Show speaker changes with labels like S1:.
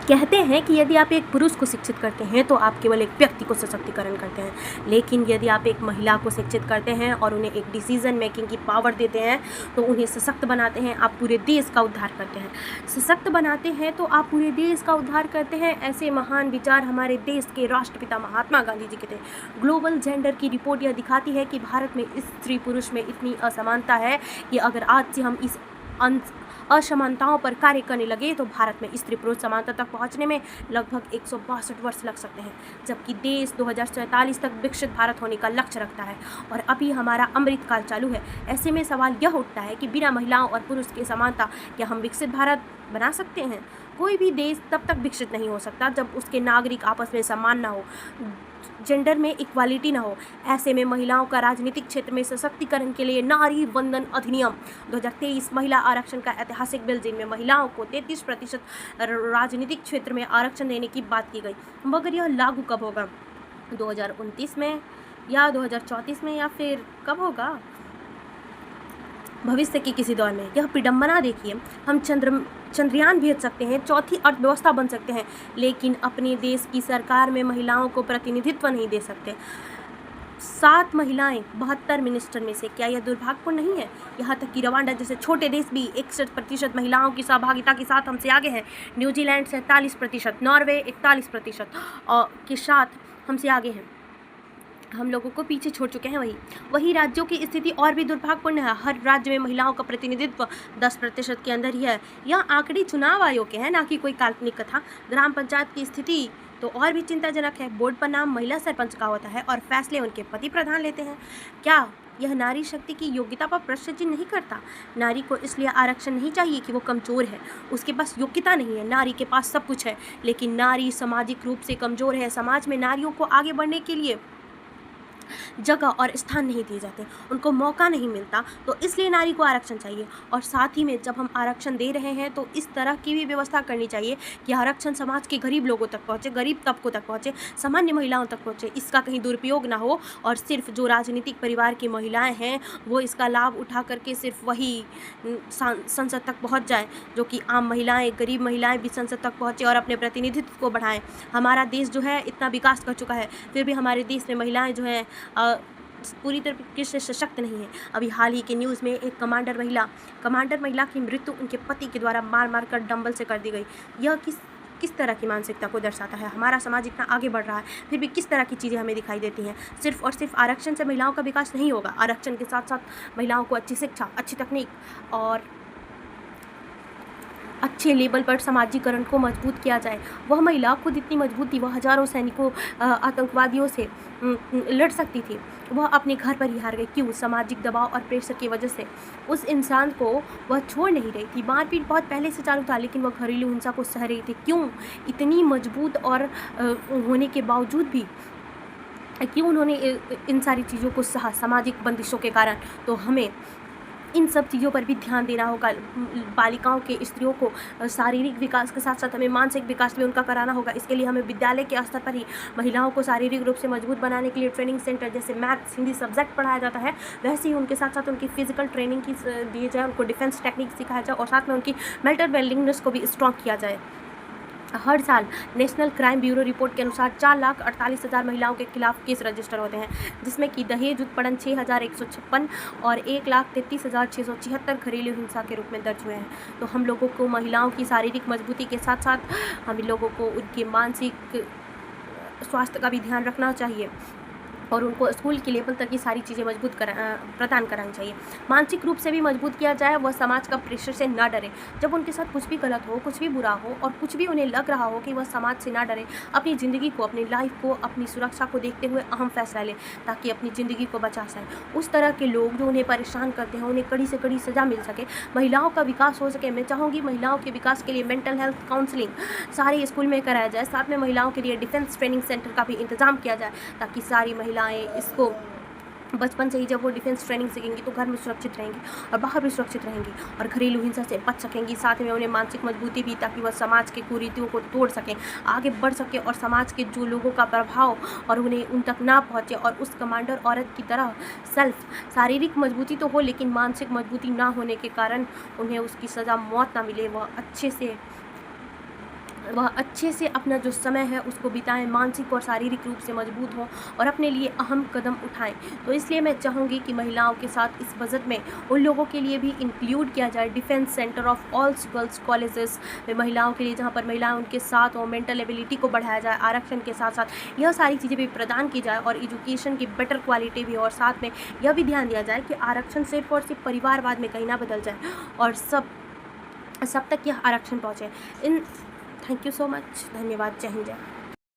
S1: कहते हैं कि यदि आप एक पुरुष को शिक्षित करते हैं तो आप केवल एक व्यक्ति को सशक्तिकरण करते हैं, लेकिन यदि आप एक महिला को शिक्षित करते हैं और उन्हें एक डिसीजन मेकिंग की पावर देते हैं तो उन्हें सशक्त बनाते हैं, आप पूरे देश का उद्धार करते हैं। सशक्त बनाते हैं तो आप पूरे देश का उद्धार करते हैं। ऐसे महान विचार हमारे देश के राष्ट्रपिता महात्मा गांधी जी के थे। ग्लोबल जेंडर की रिपोर्ट यह दिखाती है कि भारत में स्त्री पुरुष में इतनी असमानता है कि अगर आज से हम इस असमानताओं पर कार्य करने लगे तो भारत में स्त्री पुरुष समानता तक पहुंचने में लगभग 162 वर्ष लग सकते हैं, जबकि देश 2047 तक विकसित भारत होने का लक्ष्य रखता है और अभी हमारा अमृत काल चालू है। ऐसे में सवाल यह उठता है कि बिना महिलाओं और पुरुष की समानता क्या हम विकसित भारत बना सकते हैं? कोई भी देश तब तक विकसित नहीं हो सकता जब उसके नागरिक आपस में सम्मान ना हो, जेंडर में इक्वालिटी ना हो। ऐसे में महिलाओं का राजनीतिक क्षेत्र में सशक्तिकरण के लिए नारी वंदन अधिनियम 2023 महिला आरक्षण का ऐतिहासिक बिल, जिनमें महिलाओं को 33% राजनीतिक क्षेत्र में आरक्षण देने की बात की गई, मगर यह लागू कब होगा? 2029 में या 2034 में या फिर कब होगा? भविष्य के किसी दौर में। यह विडंबना देखिए, हम चंद्रयान भेज सकते हैं, चौथी अर्थव्यवस्था बन सकते हैं, लेकिन अपने देश की सरकार में महिलाओं को प्रतिनिधित्व नहीं दे सकते। 7 महिलाएं 72 मिनिस्टर में से, क्या यह दुर्भाग्यपूर्ण नहीं है? यहाँ तक कि रवांडा जैसे छोटे देश भी 61% महिलाओं की सहभागिता के साथ हमसे आगे हैं। न्यूजीलैंड 47%, नॉर्वे 41% के साथ हमसे आगे हैं। हम लोगों को पीछे छोड़ चुके हैं। वही राज्यों की स्थिति और भी दुर्भाग्यपूर्ण है। हर राज्य में महिलाओं का प्रतिनिधित्व 10% के अंदर ही है। यह आंकड़े चुनाव आयोग के हैं, ना कि कोई काल्पनिक कथा। ग्राम पंचायत की स्थिति तो और भी चिंताजनक है। बोर्ड पर नाम महिला सरपंच का होता है और फैसले उनके पति प्रधान लेते हैं। क्या यह नारी शक्ति की योग्यता पर प्रश्न चिन्ह नहीं करता? नारी को इसलिए आरक्षण नहीं चाहिए कि वो कमज़ोर है, उसके पास योग्यता नहीं है। नारी के पास सब कुछ है, लेकिन नारी सामाजिक रूप से कमज़ोर है। समाज में नारियों को आगे बढ़ने के लिए जगह और स्थान नहीं दिए जाते, उनको मौका नहीं मिलता, तो इसलिए नारी को आरक्षण चाहिए। और साथ ही में जब हम आरक्षण दे रहे हैं तो इस तरह की भी व्यवस्था करनी चाहिए कि आरक्षण समाज के गरीब लोगों तक पहुँचे, गरीब तबकों तक पहुँचे, सामान्य महिलाओं तक पहुँचे, इसका कहीं दुरुपयोग ना हो और सिर्फ जो राजनीतिक परिवार की महिलाएं हैं वो इसका लाभ उठा करके सिर्फ वही संसद तक पहुँच जाए, जो कि आम महिलाएँ, गरीब महिलाएँ भी संसद तक पहुँचे और अपने प्रतिनिधित्व को बढ़ाएँ। हमारा देश जो है इतना विकास कर चुका है, फिर भी हमारे देश में महिलाएं जो हैं पूरी तरीके से सशक्त नहीं है। अभी हाल ही के न्यूज़ में एक कमांडर महिला की मृत्यु उनके पति के द्वारा मार कर डंबल से कर दी गई। यह किस तरह की मानसिकता को दर्शाता है? हमारा समाज इतना आगे बढ़ रहा है, फिर भी किस तरह की चीज़ें हमें दिखाई देती हैं? सिर्फ और सिर्फ आरक्षण से महिलाओं का विकास नहीं होगा। आरक्षण के साथ साथ महिलाओं को अच्छी शिक्षा, अच्छी तकनीक और अच्छे लेवल पर समाजीकरण को मजबूत किया जाए। वह महिला खुद इतनी मजबूत थी, वह हजारों सैनिकों आतंकवादियों से लड़ सकती थी। वह अपने घर पर ही हार गई। क्यों? सामाजिक दबाव और प्रेशर की वजह से। उस इंसान को वह छोड़ नहीं रही थी। मारपीट बहुत पहले से चालू था, लेकिन वह घरेलू हिंसा को सह रही थी। क्यों? इतनी मजबूत और होने के बावजूद भी क्यों उन्होंने इन सारी चीज़ों को सहा? सामाजिक बंदिशों के कारण। तो हमें इन सब चीज़ों पर भी ध्यान देना होगा। बालिकाओं के, स्त्रियों को शारीरिक विकास के साथ साथ हमें मानसिक विकास भी उनका कराना होगा। इसके लिए हमें विद्यालय के स्तर पर ही महिलाओं को शारीरिक रूप से मजबूत बनाने के लिए ट्रेनिंग सेंटर, जैसे मैथ्स, हिंदी सब्जेक्ट पढ़ाया जाता है, वैसे ही उनके साथ साथ उनकी फिजिकल ट्रेनिंग की दी जाए, उनको डिफेंस टेक्निक सिखाया जाए और साथ में उनकी मेंटल वेलबिंगनेस को भी स्ट्रॉन्ग किया जाए। हर साल नेशनल क्राइम ब्यूरो रिपोर्ट के अनुसार 4,48,000 महिलाओं के खिलाफ केस रजिस्टर होते हैं, जिसमें कि दहेज उत्पीड़न 6,156 और 1,33,676 घरेलू हिंसा के रूप में दर्ज हुए हैं। तो हम लोगों को महिलाओं की शारीरिक मजबूती के साथ साथ हम लोगों को उनके मानसिक स्वास्थ्य का भी ध्यान रखना चाहिए और उनको स्कूल के लेवल तक ये सारी चीज़ें मजबूत प्रदान करानी चाहिए। मानसिक रूप से भी मजबूत किया जाए, वह समाज का प्रेशर से ना डरे। जब उनके साथ कुछ भी गलत हो, कुछ भी बुरा हो और कुछ भी उन्हें लग रहा हो कि वह समाज से ना डरे, अपनी ज़िंदगी को, अपनी लाइफ को, अपनी सुरक्षा को देखते हुए अहम फैसला लें ताकि अपनी ज़िंदगी को बचा सकें। उस तरह के लोग जो उन्हें परेशान करते हैं, उन्हें कड़ी से कड़ी सज़ा मिल सके, महिलाओं का विकास हो सके। मैं चाहूँगी महिलाओं के विकास के लिए मेंटल हेल्थ काउंसलिंग सारे स्कूल में कराया जाए, साथ में महिलाओं के लिए डिफेंस ट्रेनिंग सेंटर का भी इंतजाम किया जाए ताकि सारी महिलाएं इसको बचपन से ही, जब वो डिफेंस ट्रेनिंग सीखेंगी तो घर में सुरक्षित रहेंगी और बाहर भी सुरक्षित रहेंगी और घरेलू हिंसा से बच सकेंगी। साथ में उन्हें मानसिक मजबूती भी, ताकि वह समाज के कुरीतियों को तोड़ सकें, आगे बढ़ सके और समाज के जो लोगों का प्रभाव और उन्हें उन तक ना पहुँचे और उस कमांडर औरत की तरह शारीरिक मजबूती तो हो लेकिन मानसिक मजबूती ना होने के कारण उन्हें उसकी सज़ा मौत ना मिले, वह अच्छे से वह अच्छे से अपना जो समय है उसको बिताएं, मानसिक और शारीरिक रूप से मजबूत हों और अपने लिए अहम कदम उठाएं। तो इसलिए मैं चाहूँगी कि महिलाओं के साथ इस बजट में उन लोगों के लिए भी इंक्लूड किया जाए, defence centre of all girls colleges में महिलाओं के लिए, जहाँ पर महिलाएं उनके साथ हों, मेंटल एबिलिटी को बढ़ाया जाए, आरक्षण के साथ साथ यह सारी चीज़ें भी प्रदान की जाए और एजुकेशन की बेटर क्वालिटी भी, और साथ में यह भी ध्यान दिया जाए कि आरक्षण सिर्फ और सिर्फ परिवारवाद में कहीं ना बदल जाए और सब तक यह आरक्षण पहुँचे। In thank you so much. धन्यवाद। जय हिंद। जय